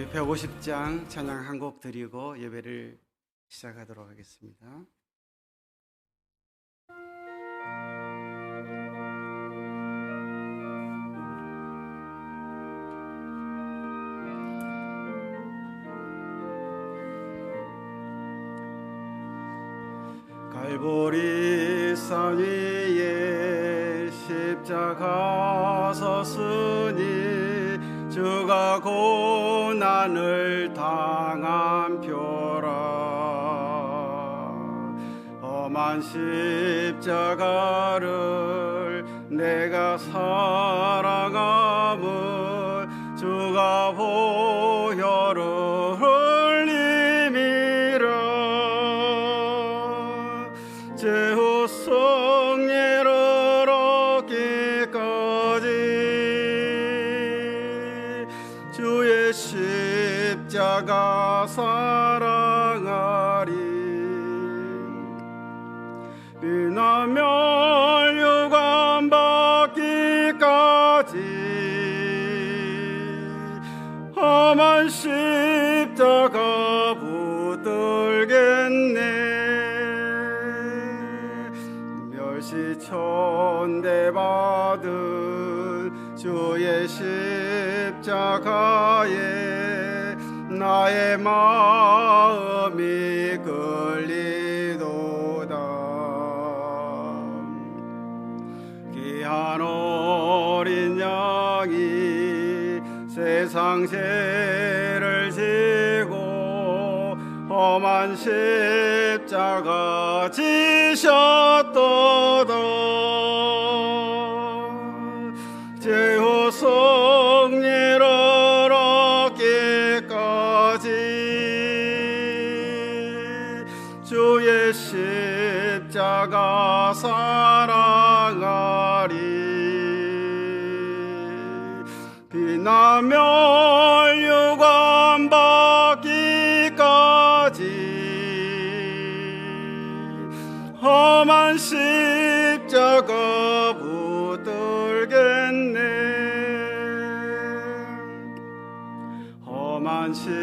우리 150장 찬양 한 곡 드리고 예배를 시작하도록 하겠습니다. 갈보리 산 위에 십자가 섰으니 주가 고난을 당한 표라. 험한 십자가를 내가 사랑함을 주가 보혈을 흘림이라. 제후 성례를 얻기까지 주의 십자가 사랑하리. 비나면 유감 받기까지 험한 십자가 붙들겠네. 멸시천대 받은 주의 십자가에 나의 마음이 끌리도다. 귀한 어린 양이 세상 죄를 지고 험한 십자가 지셨도다. 제후 성례를 얻기까지 주의 십자가 사랑하리. 비나면 유감 받기까지 험한 십자가 붙들겠네. 험한 십자가에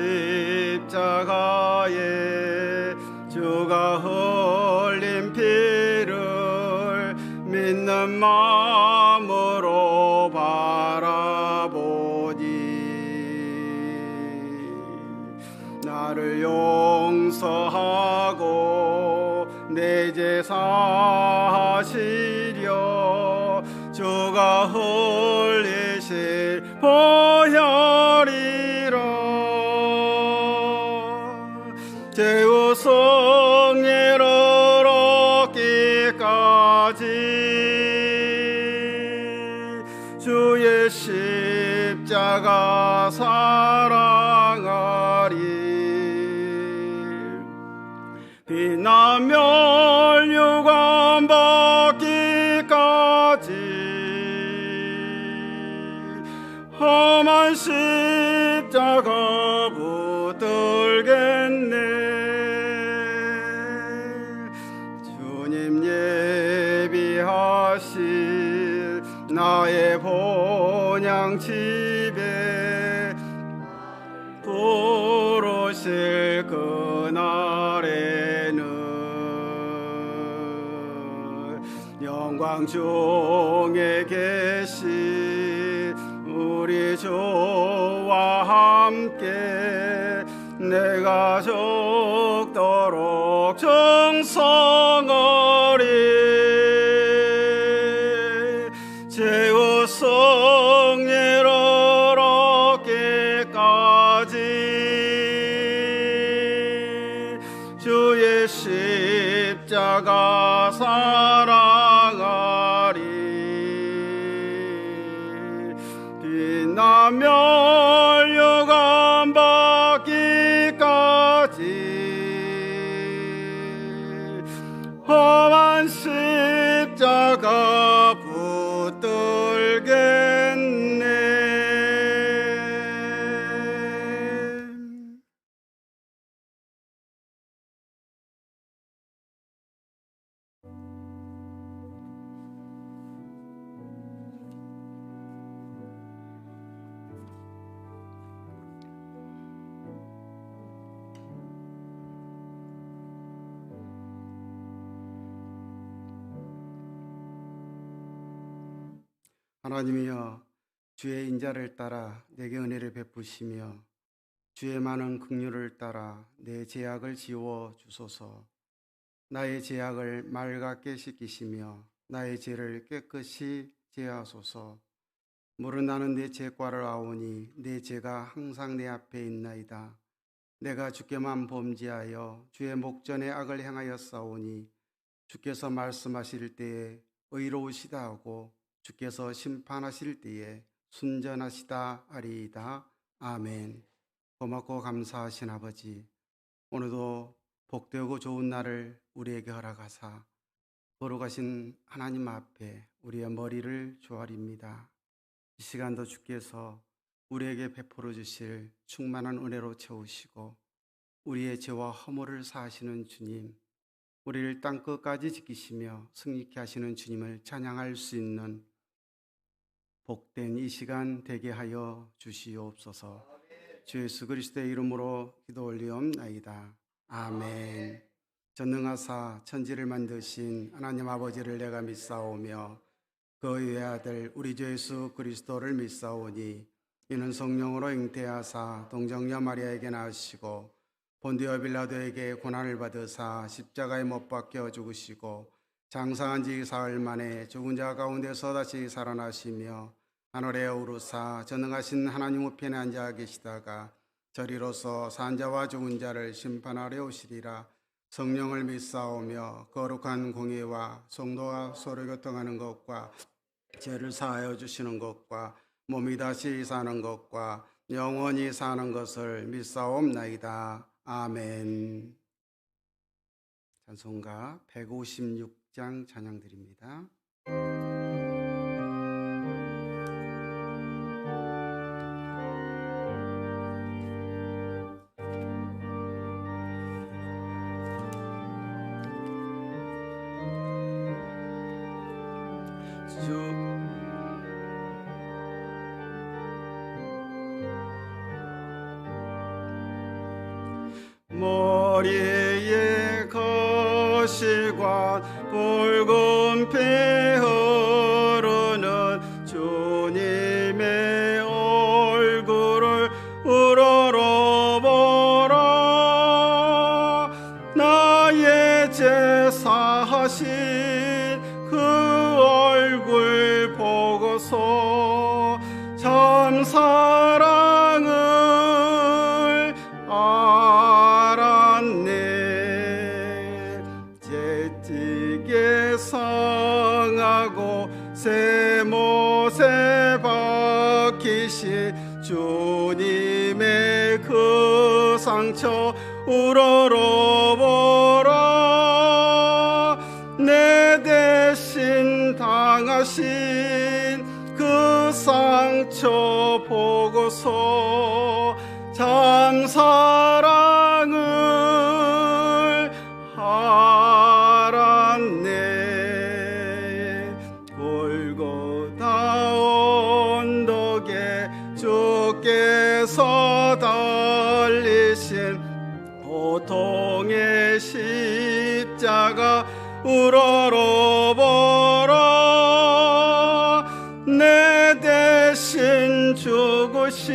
주가 흘린 피를 믿는 마음으로 바라보니 나를 용서하고 내 죄 사하시려 주가 흘리실 보혈이라. 제후 성례를 얻기까지 주의 십자가 사랑하리. 비나면 유감 받기까지 험한 십자가 붙들겠네. 주님 예비하신 나의 본향 집에 부르실 그날에는 영광 중에 계신 우리 주와 함께 내가 죽도록 정성하리. 제후 성례를 얻기까지 주의 십자가 사랑하리. 비나면 유감 받기까지 험한 십자가 붙들겠네. 하나님이여, 주의 인자를 따라 내게 은혜를 베푸시며 주의 많은 긍휼을 따라 내 죄악을 지워 주소서. 나의 죄악을 맑게 씻기시며 나의 죄를 깨끗이 제하소서. 물은 나는 내 죄과를 아오니 내 죄가 항상 내 앞에 있나이다. 내가 주께만 범죄하여 주의 목전에 악을 행하였사오니 주께서 말씀하실 때에 의로우시다 하고 주께서 심판하실 때에 순전하시다 하리이다. 아멘. 고맙고 감사하신 아버지, 오늘도 복되고 좋은 날을 우리에게 허락하사 거룩하신 하나님 앞에 우리의 머리를 조아립니다. 이 시간도 주께서 우리에게 베풀어 주실 충만한 은혜로 채우시고 우리의 죄와 허물을 사하시는 주님, 우리를 땅끝까지 지키시며 승리케 하시는 주님을 찬양할 수 있는 복된 이 시간 되게 하여 주시옵소서. 주 예수 그리스도의 이름으로 기도 올리옵나이다. 아멘. 전능하사 천지를 만드신 하나님 아버지를 내가 믿사오며 그의 외아들 우리 주 예수 그리스도를 믿사오니 이는 성령으로 잉태하사 동정녀 마리아에게 낳으시고 본디오 빌라도에게 고난을 받으사 십자가에 못 박혀 죽으시고 장사한 지 사흘 만에 죽은 자 가운데서 다시 살아나시며 하늘에 오르사 전능하신 하나님 우편에 앉아 계시다가 저리로서 산자와 죽은 자를 심판하려 오시리라. 성령을 믿사오며 거룩한 공의와 성도가 서로 교통하는 것과 죄를 사하여 주시는 것과 몸이 다시 사는 것과 영원히 사는 것을 믿사옵나이다. 아멘. 찬송가 156장 찬양드립니다. 머리에 거실과 붉은 피 흐르는 주님의 얼굴을 우러러보라. 나의 죄 사하신 그 얼굴 보고서 참 사랑을 알았네. 재띠게 상하고 새 못에 박히신 주님의 그 상처 우러러보라. 내 대신 당하신 그 상처 보고서 참 사랑을 알았네. 골고다 언덕에 주께서 달리신 고통의 십자가 우러러보라. 내 대신 죽으신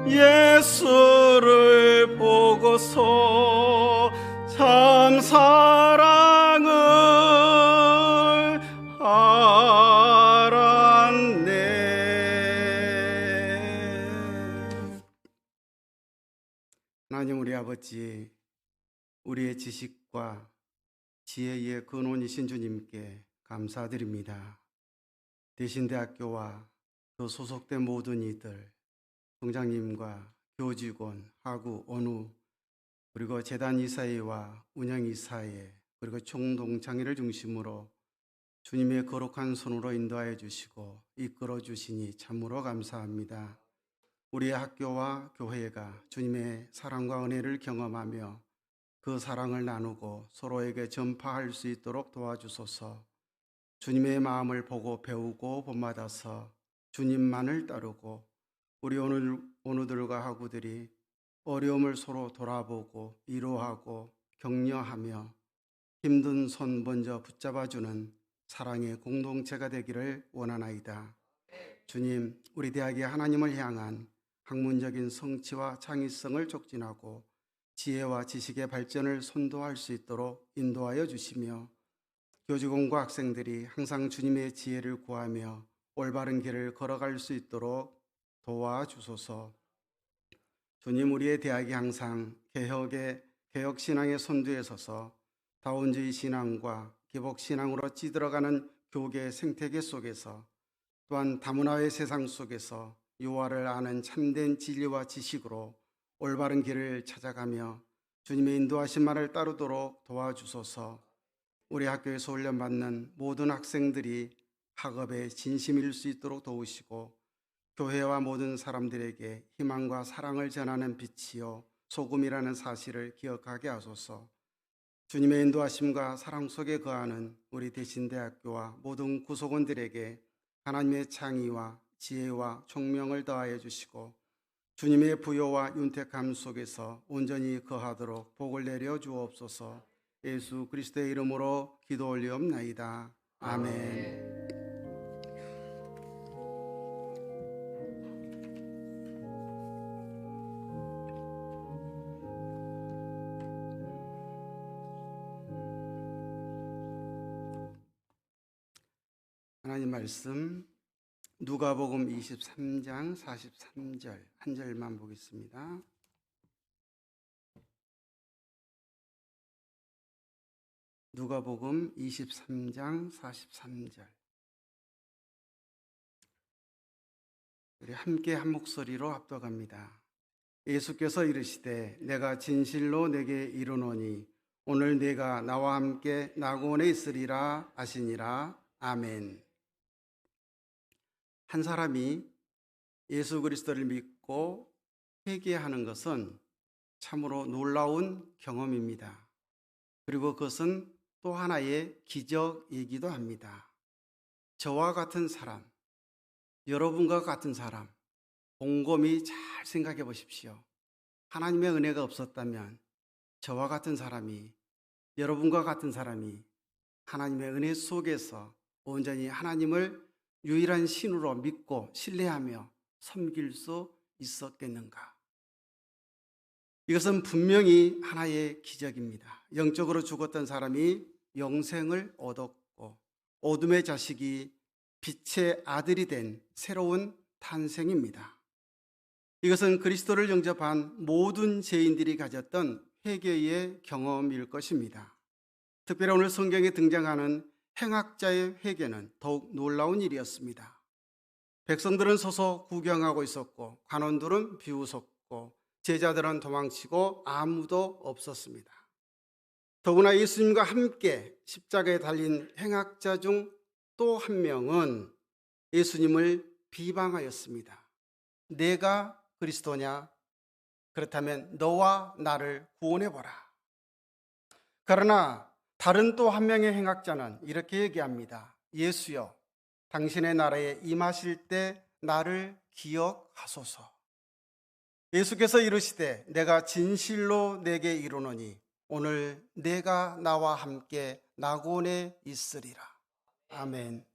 예수를 보고서 참 사랑을 알았네. 하나님 우리 아버지, 우리의 지식과 지혜의 근원이신 주님께 감사드립니다. 대신대학교와 그 소속된 모든 이들, 총장님과 교직원, 하구, 원우, 그리고 재단 이사회와 운영 이사회, 그리고 총동창회를 중심으로 주님의 거룩한 손으로 인도하여 주시고 이끌어 주시니 참으로 감사합니다. 우리의 학교와 교회가 주님의 사랑과 은혜를 경험하며 그 사랑을 나누고 서로에게 전파할 수 있도록 도와주소서. 주님의 마음을 보고 배우고 본받아서 주님만을 따르고 우리 오누들과 하구들이 어려움을 서로 돌아보고 위로하고 격려하며 힘든 손 먼저 붙잡아주는 사랑의 공동체가 되기를 원하나이다. 주님, 우리 대학이 하나님을 향한 학문적인 성취와 창의성을 촉진하고 지혜와 지식의 발전을 선도할 수 있도록 인도하여 주시며 교직원과 학생들이 항상 주님의 지혜를 구하며 올바른 길을 걸어갈 수 있도록 도와주소서. 주님, 우리의 대학이 항상 개혁신앙의 선두에 서서 다원주의 신앙과 기복신앙으로 찌들어가는 교계 생태계 속에서 또한 다문화의 세상 속에서 요하를 아는 참된 진리와 지식으로 올바른 길을 찾아가며 주님의 인도하신 말을 따르도록 도와주소서. 우리 학교에서 훈련받는 모든 학생들이 학업에 진심일 수 있도록 도우시고 교회와 모든 사람들에게 희망과 사랑을 전하는 빛이요 소금이라는 사실을 기억하게 하소서. 주님의 인도하심과 사랑 속에 거하는 우리 대신대학교와 모든 구속원들에게 하나님의 창의와 지혜와 총명을 더하여 주시고 주님의 부요와 윤택함 속에서 온전히 거하도록 복을 내려 주옵소서. 예수 그리스도의 이름으로 기도 올리옵나이다. 아멘. 하나님 말씀 누가복음 23장 43절 한 절만 보겠습니다. 누가복음 23장 43절. 우리 함께 한 목소리로 합독합니다. 예수께서 이르시되 내가 진실로 내게 이르노니 오늘 네가 나와 함께 낙원에 있으리라 하시니라. 아멘. 한 사람이 예수 그리스도를 믿고 회개하는 것은 참으로 놀라운 경험입니다. 그리고 그것은 또 하나의 기적이기도 합니다. 저와 같은 사람, 여러분과 같은 사람, 곰곰이 잘 생각해 보십시오. 하나님의 은혜가 없었다면 저와 같은 사람이, 여러분과 같은 사람이 하나님의 은혜 속에서 온전히 하나님을 유일한 신으로 믿고 신뢰하며 섬길 수 있었겠는가? 이것은 분명히 하나의 기적입니다. 영적으로 죽었던 사람이 영생을 얻었고 어둠의 자식이 빛의 아들이 된 새로운 탄생입니다. 이것은 그리스도를 영접한 모든 죄인들이 가졌던 회개의 경험일 것입니다. 특별히 오늘 성경에 등장하는 행악자의 회개는 더욱 놀라운 일이었습니다. 백성들은 서서 구경하고 있었고 관원들은 비웃었고 제자들은 도망치고 아무도 없었습니다. 더구나 예수님과 함께 십자가에 달린 행악자 중 또 한 명은 예수님을 비방하였습니다. 내가 그리스도냐? 그렇다면 너와 나를 구원해보라. 그러나 다른 또 한 명의 행악자는 이렇게 얘기합니다. 예수여, 당신의 나라에 임하실 때 나를 기억하소서. 예수께서 이르시되 내가 진실로 내게 이르노니 오늘 내가 나와 함께 낙원에 있으리라. 아멘.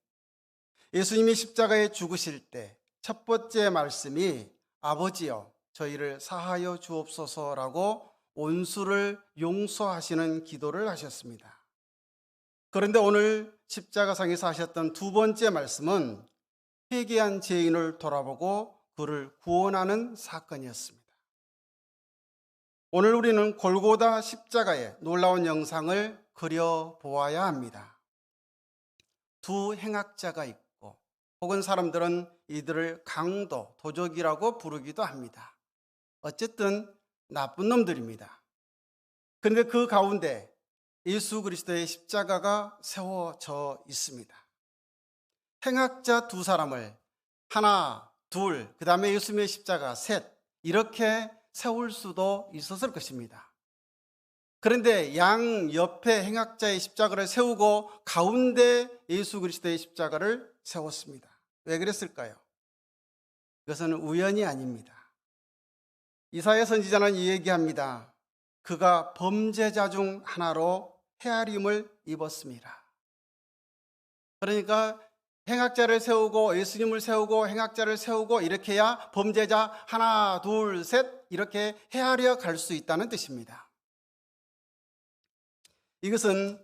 예수님이 십자가에 죽으실 때 첫 번째 말씀이 아버지여 저희를 사하여 주옵소서라고 원수를 용서하시는 기도를 하셨습니다. 그런데 오늘 십자가상에서 하셨던 두 번째 말씀은 회개한 죄인을 돌아보고 그를 구원하는 사건이었습니다. 오늘 우리는 골고다 십자가의 놀라운 영상을 그려보아야 합니다. 두 행악자가 있고 혹은 사람들은 이들을 강도, 도적이라고 부르기도 합니다. 어쨌든 나쁜 놈들입니다. 그런데 그 가운데 예수 그리스도의 십자가가 세워져 있습니다. 행악자 두 사람을 하나, 둘, 그 다음에 예수님의 십자가 셋 이렇게 세울 수도 있었을 것입니다. 그런데 양 옆에 행악자의 십자가를 세우고 가운데 예수 그리스도의 십자가를 세웠습니다. 왜 그랬을까요? 이것은 우연이 아닙니다. 이사야 선지자는 이 얘기합니다. 그가 범죄자 중 하나로 헤아림을 입었습니다. 그러니까 행악자를 세우고 예수님을 세우고 행악자를 세우고 이렇게 해야 범죄자 하나 둘 셋 이렇게 헤아려 갈 수 있다는 뜻입니다. 이것은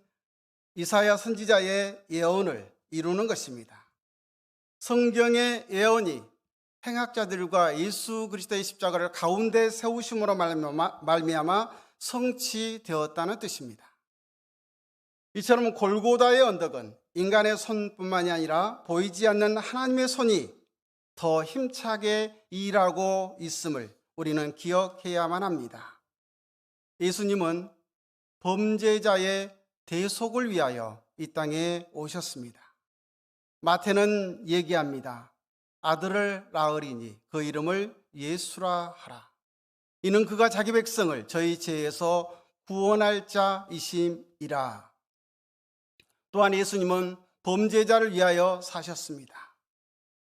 이사야 선지자의 예언을 이루는 것입니다. 성경의 예언이 행악자들과 예수 그리스도의 십자가를 가운데 세우심으로 말미암아 성취되었다는 뜻입니다. 이처럼 골고다의 언덕은 인간의 손뿐만이 아니라 보이지 않는 하나님의 손이 더 힘차게 일하고 있음을 우리는 기억해야만 합니다. 예수님은 범죄자의 대속을 위하여 이 땅에 오셨습니다. 마태는 얘기합니다. 아들을 낳으리니 그 이름을 예수라 하라. 이는 그가 자기 백성을 저희 죄에서 구원할 자이심이라. 또한 예수님은 범죄자를 위하여 사셨습니다.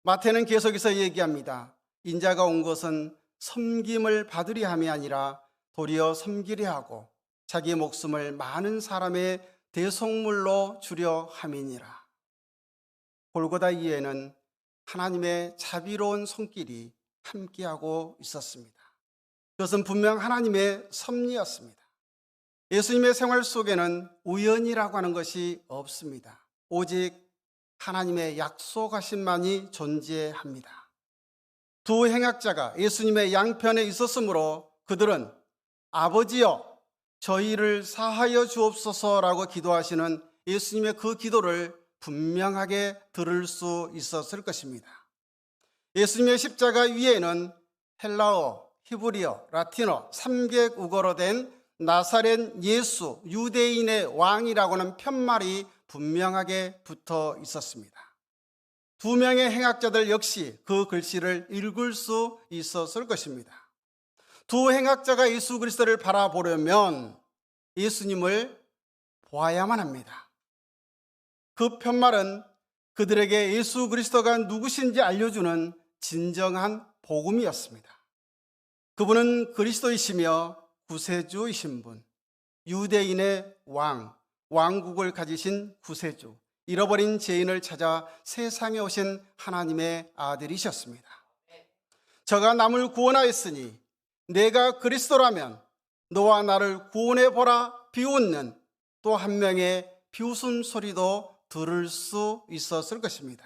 마태는 계속해서 얘기합니다. 인자가 온 것은 섬김을 받으려 함이 아니라 도리어 섬기려 하고 자기 목숨을 많은 사람의 대속물로 주려 함이니라. 골고다 위에는 하나님의 자비로운 손길이 함께하고 있었습니다. 그것은 분명 하나님의 섭리였습니다. 예수님의 생활 속에는 우연이라고 하는 것이 없습니다. 오직 하나님의 약속하심만이 존재합니다. 두 행악자가 예수님의 양편에 있었으므로 그들은 아버지여 저희를 사하여 주옵소서라고 기도하시는 예수님의 그 기도를 분명하게 들을 수 있었을 것입니다. 예수님의 십자가 위에는 헬라어, 히브리어, 라틴어, 3개국어로 된 나사렛 예수, 유대인의 왕이라고 하는 편말이 분명하게 붙어 있었습니다. 두 명의 행악자들 역시 그 글씨를 읽을 수 있었을 것입니다. 두 행악자가 예수 그리스도를 바라보려면 예수님을 보아야만 합니다. 그 편말은 그들에게 예수 그리스도가 누구신지 알려주는 진정한 복음이었습니다. 그분은 그리스도이시며 구세주이신 분, 유대인의 왕, 왕국을 가지신 구세주, 잃어버린 죄인을 찾아 세상에 오신 하나님의 아들이셨습니다. 저가 남을 구원하였으니 내가 그리스도라면 너와 나를 구원해보라 비웃는 또 한 명의 비웃음 소리도 들을 수 있었을 것입니다.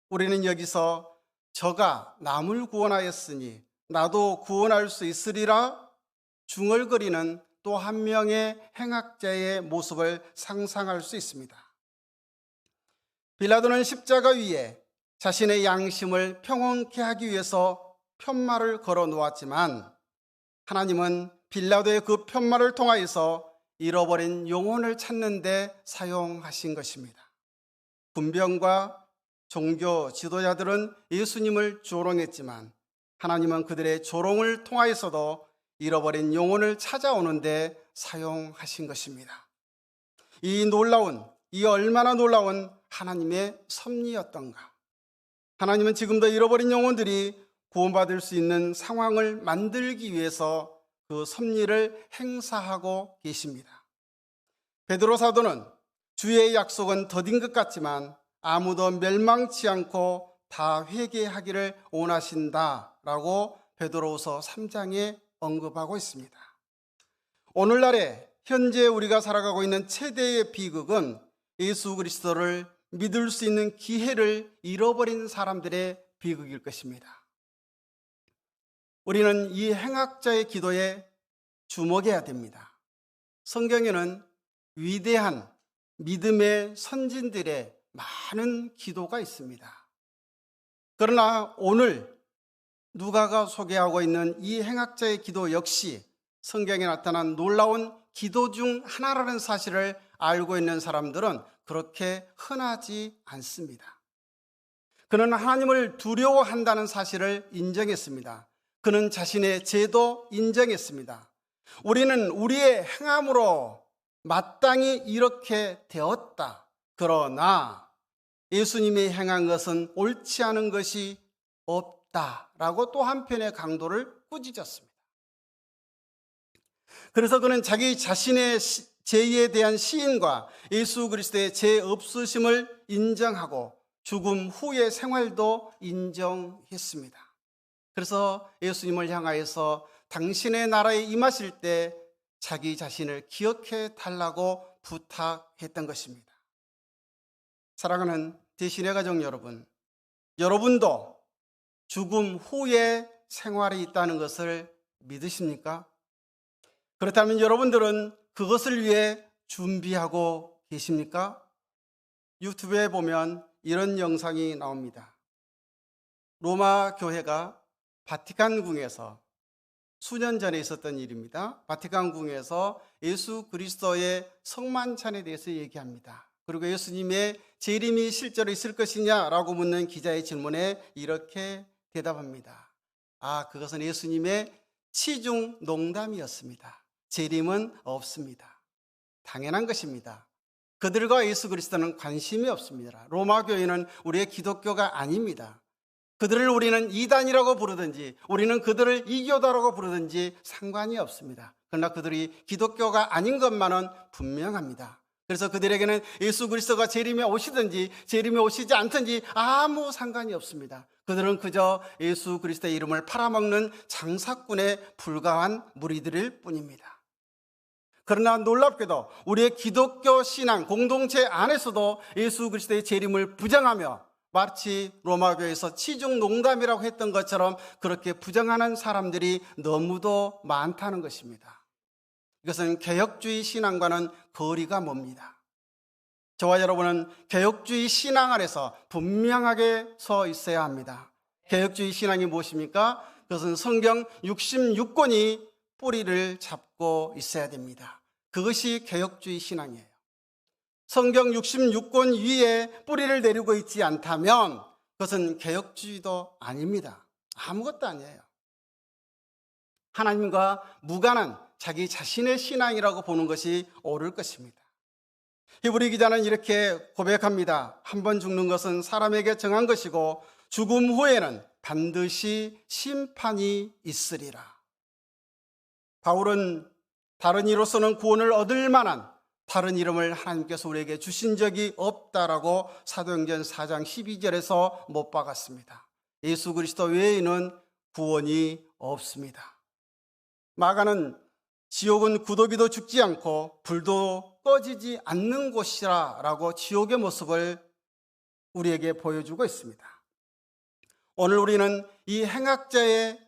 우리는 여기서 저가 남을 구원하였으니 나도 구원할 수 있으리라 중얼거리는 또 한 명의 행악자의 모습을 상상할 수 있습니다. 빌라도는 십자가 위에 자신의 양심을 평온케 하기 위해서 편말을 걸어 놓았지만 하나님은 빌라도의 그 편말을 통하여서 잃어버린 영혼을 찾는 데 사용하신 것입니다. 군병과 종교 지도자들은 예수님을 조롱했지만 하나님은 그들의 조롱을 통하여서도 잃어버린 영혼을 찾아오는 데 사용하신 것입니다. 이 얼마나 놀라운 하나님의 섭리였던가. 하나님은 지금도 잃어버린 영혼들이 구원받을 수 있는 상황을 만들기 위해서 그 섭리를 행사하고 계십니다. 베드로 사도는 주의 약속은 더딘 것 같지만 아무도 멸망치 않고 다 회개하기를 원하신다라고 베드로후서 3장에 언급하고 있습니다. 오늘날에 현재 우리가 살아가고 있는 최대의 비극은 예수 그리스도를 믿을 수 있는 기회를 잃어버린 사람들의 비극일 것입니다. 우리는 이 행악자의 기도에 주목해야 됩니다. 성경에는 위대한 믿음의 선진들의 많은 기도가 있습니다. 그러나 오늘 누가가 소개하고 있는 이 행악자의 기도 역시 성경에 나타난 놀라운 기도 중 하나라는 사실을 알고 있는 사람들은 그렇게 흔하지 않습니다. 그는 하나님을 두려워한다는 사실을 인정했습니다. 그는 자신의 죄도 인정했습니다. 우리는 우리의 행함으로 마땅히 이렇게 되었다. 그러나 예수님이 행한 것은 옳지 않은 것이 없다라고 또 한편의 강도를 꾸짖었습니다. 그래서 그는 자기 자신의 죄에 대한 시인과 예수 그리스도의 죄 없으심을 인정하고 죽음 후의 생활도 인정했습니다. 그래서 예수님을 향하여서 당신의 나라에 임하실 때 자기 자신을 기억해 달라고 부탁했던 것입니다. 사랑하는 대신의 가족 여러분, 여러분도 죽음 후에 생활이 있다는 것을 믿으십니까? 그렇다면 여러분들은 그것을 위해 준비하고 계십니까? 유튜브에 보면 이런 영상이 나옵니다. 로마 교회가 바티칸궁에서 수년 전에 있었던 일입니다. 바티칸궁에서 예수 그리스도의 성만찬에 대해서 얘기합니다. 그리고 예수님의 재림이 실제로 있을 것이냐라고 묻는 기자의 질문에 이렇게 대답합니다. 그것은 예수님의 치중 농담이었습니다. 재림은 없습니다. 당연한 것입니다. 그들과 예수 그리스도는 관심이 없습니다. 로마 교회는 우리의 기독교가 아닙니다. 그들을 우리는 이단이라고 부르든지 우리는 그들을 이교다라고 부르든지 상관이 없습니다. 그러나 그들이 기독교가 아닌 것만은 분명합니다. 그래서 그들에게는 예수 그리스도가 재림에 오시든지 재림에 오시지 않든지 아무 상관이 없습니다. 그들은 그저 예수 그리스도의 이름을 팔아먹는 장사꾼에 불과한 무리들일 뿐입니다. 그러나 놀랍게도 우리의 기독교 신앙 공동체 안에서도 예수 그리스도의 재림을 부정하며 마치 로마교회에서 치중 농담이라고 했던 것처럼 그렇게 부정하는 사람들이 너무도 많다는 것입니다. 이것은 개혁주의 신앙과는 거리가 멉니다. 저와 여러분은 개혁주의 신앙 안에서 분명하게 서 있어야 합니다. 개혁주의 신앙이 무엇입니까? 그것은 성경 66권이 뿌리를 잡고 있어야 됩니다. 그것이 개혁주의 신앙이에요. 성경 66권 위에 뿌리를 내리고 있지 않다면 그것은 개혁주의도 아닙니다. 아무것도 아니에요. 하나님과 무관한 자기 자신의 신앙이라고 보는 것이 옳을 것입니다. 히브리 기자는 이렇게 고백합니다. 한 번 죽는 것은 사람에게 정한 것이고 죽음 후에는 반드시 심판이 있으리라. 바울은 다른 이로서는 구원을 얻을 만한 다른 이름을 하나님께서 우리에게 주신 적이 없다라고 사도행전 4장 12절에서 못 박았습니다. 예수 그리스도 외에는 구원이 없습니다. 마가는 지옥은 구더기도 죽지 않고 불도 꺼지지 않는 곳이라고 지옥의 모습을 우리에게 보여주고 있습니다. 오늘 우리는 이 행악자의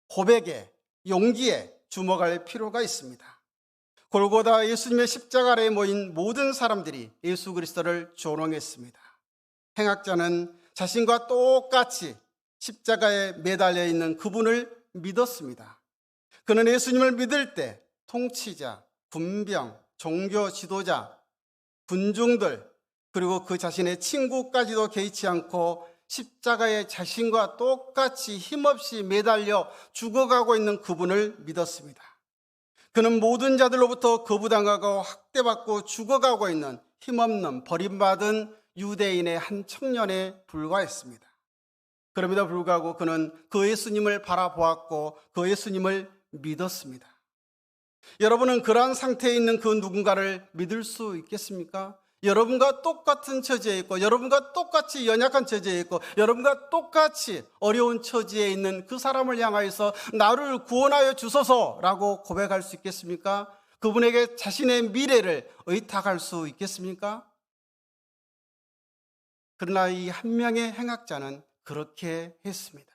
고백에 용기에 주목할 필요가 있습니다. 골고다 예수님의 십자가 아래에 모인 모든 사람들이 예수 그리스도를 조롱했습니다. 행악자는 자신과 똑같이 십자가에 매달려 있는 그분을 믿었습니다. 그는 예수님을 믿을 때 통치자, 군병, 종교 지도자, 군중들 그리고 그 자신의 친구까지도 개의치 않고 십자가에 자신과 똑같이 힘없이 매달려 죽어가고 있는 그분을 믿었습니다. 그는 모든 자들로부터 거부당하고 학대받고 죽어가고 있는 힘없는 버림받은 유대인의 한 청년에 불과했습니다. 그럼에도 불구하고 그는 그 예수님을 바라보았고 그 예수님을 믿었습니다. 여러분은 그러한 상태에 있는 그 누군가를 믿을 수 있겠습니까? 여러분과 똑같은 처지에 있고 여러분과 똑같이 연약한 처지에 있고 여러분과 똑같이 어려운 처지에 있는 그 사람을 향하여서 나를 구원하여 주소서라고 고백할 수 있겠습니까? 그분에게 자신의 미래를 의탁할 수 있겠습니까? 그러나 이 한 명의 행악자는 그렇게 했습니다.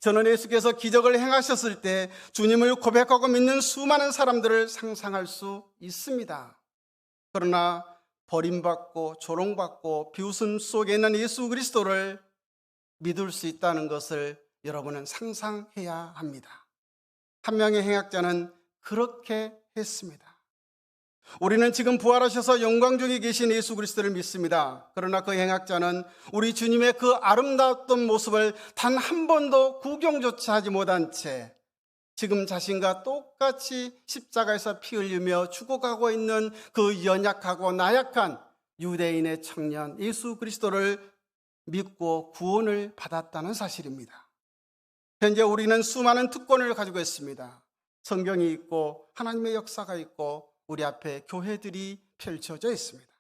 저는 예수께서 기적을 행하셨을 때 주님을 고백하고 믿는 수많은 사람들을 상상할 수 있습니다. 그러나 버림받고 조롱받고 비웃음 속에 있는 예수 그리스도를 믿을 수 있다는 것을 여러분은 상상해야 합니다. 한 명의 행악자는 그렇게 했습니다. 우리는 지금 부활하셔서 영광 중에 계신 예수 그리스도를 믿습니다. 그러나 그 행악자는 우리 주님의 그 아름다웠던 모습을 단 한 번도 구경조차 하지 못한 채 지금 자신과 똑같이 십자가에서 피 흘리며 죽어가고 있는 그 연약하고 나약한 유대인의 청년 예수 그리스도를 믿고 구원을 받았다는 사실입니다. 현재 우리는 수많은 특권을 가지고 있습니다. 성경이 있고 하나님의 역사가 있고 우리 앞에 교회들이 펼쳐져 있습니다.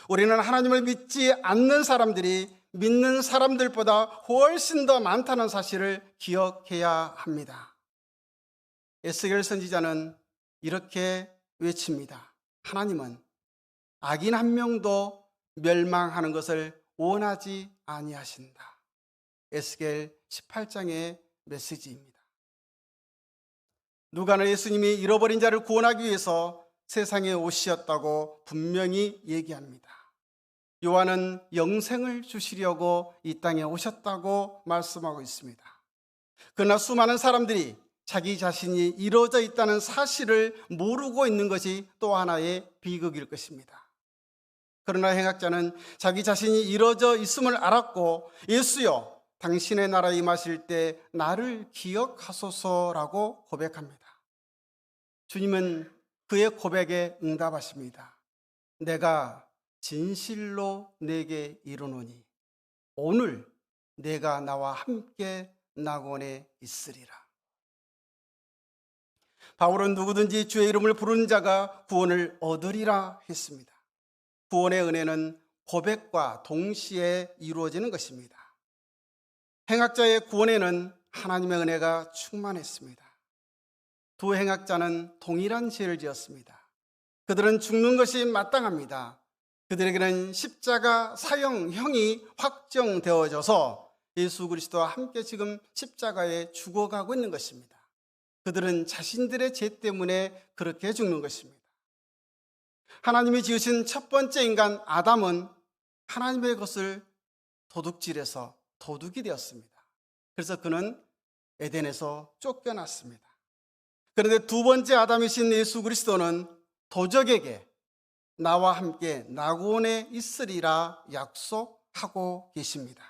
우리는 하나님을 믿지 않는 사람들이 믿는 사람들보다 훨씬 더 많다는 사실을 기억해야 합니다. 에스겔 선지자는 이렇게 외칩니다. 하나님은 악인 한 명도 멸망하는 것을 원하지 아니하신다. 에스겔 18장의 메시지입니다. 누가는 예수님이 잃어버린 자를 구원하기 위해서 세상에 오셨다고 분명히 얘기합니다. 요한은 영생을 주시려고 이 땅에 오셨다고 말씀하고 있습니다. 그러나 수많은 사람들이 자기 자신이 이루어져 있다는 사실을 모르고 있는 것이 또 하나의 비극일 것입니다. 그러나 행악자는 자기 자신이 이루어져 있음을 알았고 예수여 당신의 나라에 임하실 때 나를 기억하소서라고 고백합니다. 주님은 그의 고백에 응답하십니다. 내가 진실로 내게 이르노니 오늘 내가 나와 함께 낙원에 있으리라. 바울은 누구든지 주의 이름을 부르는 자가 구원을 얻으리라 했습니다. 구원의 은혜는 고백과 동시에 이루어지는 것입니다. 행악자의 구원에는 하나님의 은혜가 충만했습니다. 두 행악자는 동일한 죄를 지었습니다. 그들은 죽는 것이 마땅합니다. 그들에게는 십자가 사형형이 확정되어져서 예수 그리스도와 함께 지금 십자가에 죽어가고 있는 것입니다. 그들은 자신들의 죄 때문에 그렇게 죽는 것입니다. 하나님이 지으신 첫 번째 인간 아담은 하나님의 것을 도둑질해서 도둑이 되었습니다. 그래서 그는 에덴에서 쫓겨났습니다. 그런데 두 번째 아담이신 예수 그리스도는 도적에게 나와 함께 낙원에 있으리라 약속하고 계십니다.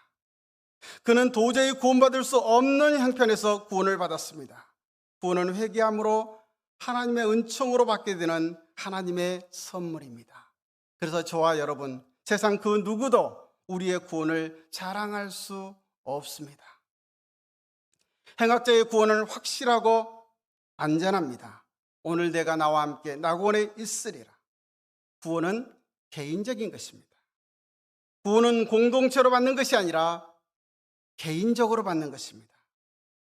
그는 도저히 구원받을 수 없는 형편에서 구원을 받았습니다. 구원은 회개함으로 하나님의 은총으로 받게 되는 하나님의 선물입니다. 그래서 저와 여러분, 세상 그 누구도 우리의 구원을 자랑할 수 없습니다. 행악자의 구원은 확실하고 안전합니다. 오늘 내가 나와 함께 낙원에 있으리라. 구원은 개인적인 것입니다. 구원은 공동체로 받는 것이 아니라 개인적으로 받는 것입니다.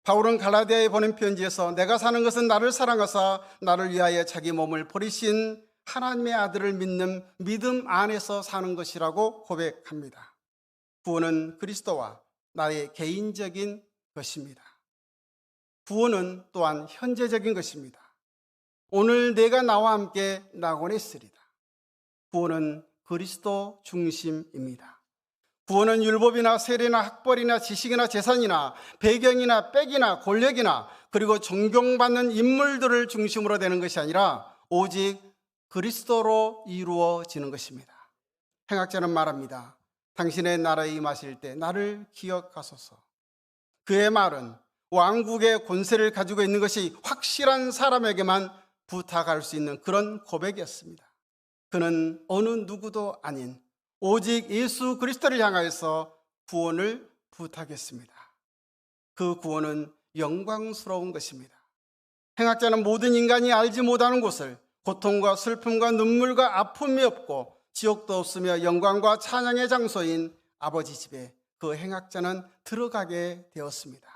바울은 갈라디아에 보낸 편지에서 내가 사는 것은 나를 사랑하사 나를 위하여 자기 몸을 버리신 하나님의 아들을 믿는 믿음 안에서 사는 것이라고 고백합니다. 구원은 그리스도와 나의 개인적인 것입니다. 구원은 또한 현재적인 것입니다. 오늘 내가 나와 함께 낙원에 있으리다. 구원은 그리스도 중심입니다. 구원은 율법이나 세례나 학벌이나 지식이나 재산이나 배경이나 빽이나 권력이나 그리고 존경받는 인물들을 중심으로 되는 것이 아니라 오직 그리스도로 이루어지는 것입니다. 행악자는 말합니다. 당신의 나라에 임하실 때 나를 기억하소서. 그의 말은 왕국의 권세를 가지고 있는 것이 확실한 사람에게만 부탁할 수 있는 그런 고백이었습니다. 그는 어느 누구도 아닌 오직 예수 그리스도를 향하여서 구원을 부탁했습니다. 그 구원은 영광스러운 것입니다. 행악자는 모든 인간이 알지 못하는 곳을 고통과 슬픔과 눈물과 아픔이 없고 지옥도 없으며 영광과 찬양의 장소인 아버지 집에 그 행악자는 들어가게 되었습니다.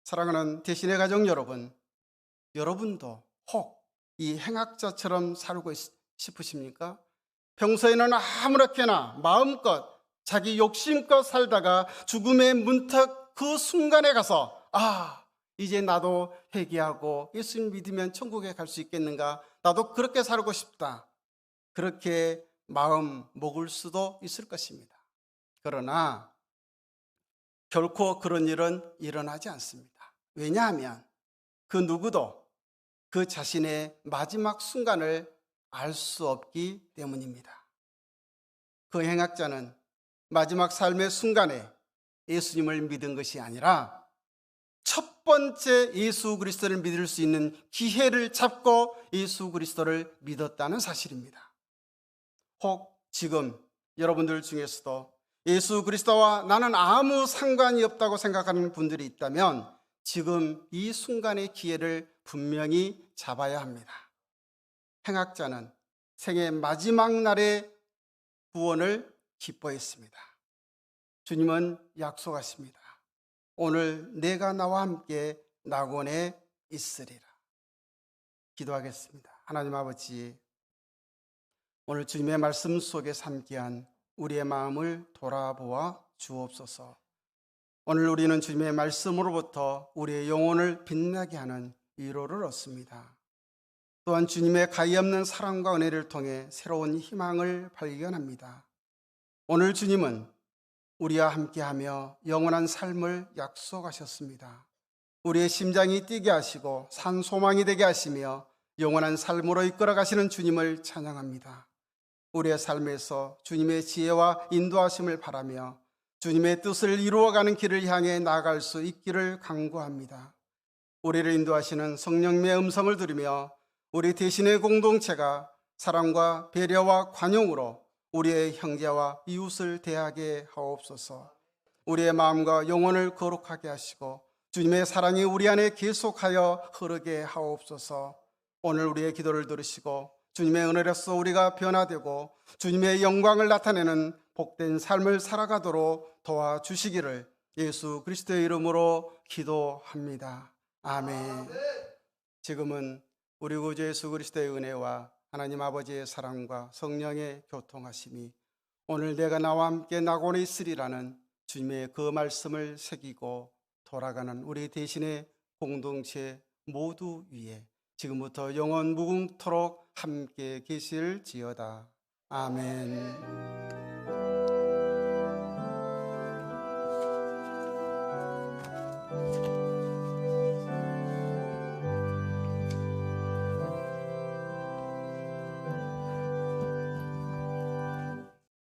사랑하는 대신의 가족 여러분, 여러분도 혹 이 행악자처럼 살고 싶으십니까? 평소에는 아무렇게나 마음껏 자기 욕심껏 살다가 죽음의 문턱 그 순간에 가서 이제 나도 회개하고 예수님 믿으면 천국에 갈 수 있겠는가? 나도 그렇게 살고 싶다. 그렇게 마음 먹을 수도 있을 것입니다. 그러나 결코 그런 일은 일어나지 않습니다. 왜냐하면 그 누구도 그 자신의 마지막 순간을 알 수 없기 때문입니다. 그 행악자는 마지막 삶의 순간에 예수님을 믿은 것이 아니라 첫 번째 예수 그리스도를 믿을 수 있는 기회를 잡고 예수 그리스도를 믿었다는 사실입니다. 혹 지금 여러분들 중에서도 예수 그리스도와 나는 아무 상관이 없다고 생각하는 분들이 있다면 지금 이 순간의 기회를 분명히 잡아야 합니다. 행악자는 생애 마지막 날의 구원을 기뻐했습니다. 주님은 약속하십니다. 오늘 내가 나와 함께 낙원에 있으리라. 기도하겠습니다. 하나님 아버지, 오늘 주님의 말씀 속에 함께한 우리의 마음을 돌아보아 주옵소서. 오늘 우리는 주님의 말씀으로부터 우리의 영혼을 빛나게 하는 위로를 얻습니다. 또한 주님의 가히없는 사랑과 은혜를 통해 새로운 희망을 발견합니다. 오늘 주님은 우리와 함께하며 영원한 삶을 약속하셨습니다. 우리의 심장이 뛰게 하시고 산소망이 되게 하시며 영원한 삶으로 이끌어 가시는 주님을 찬양합니다. 우리의 삶에서 주님의 지혜와 인도하심을 바라며 주님의 뜻을 이루어가는 길을 향해 나아갈 수 있기를 간구합니다. 우리를 인도하시는 성령님의 음성을 들으며 우리 대신의 공동체가 사랑과 배려와 관용으로 우리의 형제와 이웃을 대하게 하옵소서. 우리의 마음과 영혼을 거룩하게 하시고 주님의 사랑이 우리 안에 계속하여 흐르게 하옵소서. 오늘 우리의 기도를 들으시고 주님의 은혜로서 우리가 변화되고 주님의 영광을 나타내는 복된 삶을 살아가도록 도와주시기를 예수 그리스도의 이름으로 기도합니다. 아멘. 지금은 우리 구주 예수 그리스도의 은혜와 하나님 아버지의 사랑과 성령의 교통하심이 오늘 내가 나와 함께 낙원에 있으리라는 주님의 그 말씀을 새기고 돌아가는 우리 대신의 공동체 모두 위에 지금부터 영원 무궁토록 함께 계실지어다. 아멘.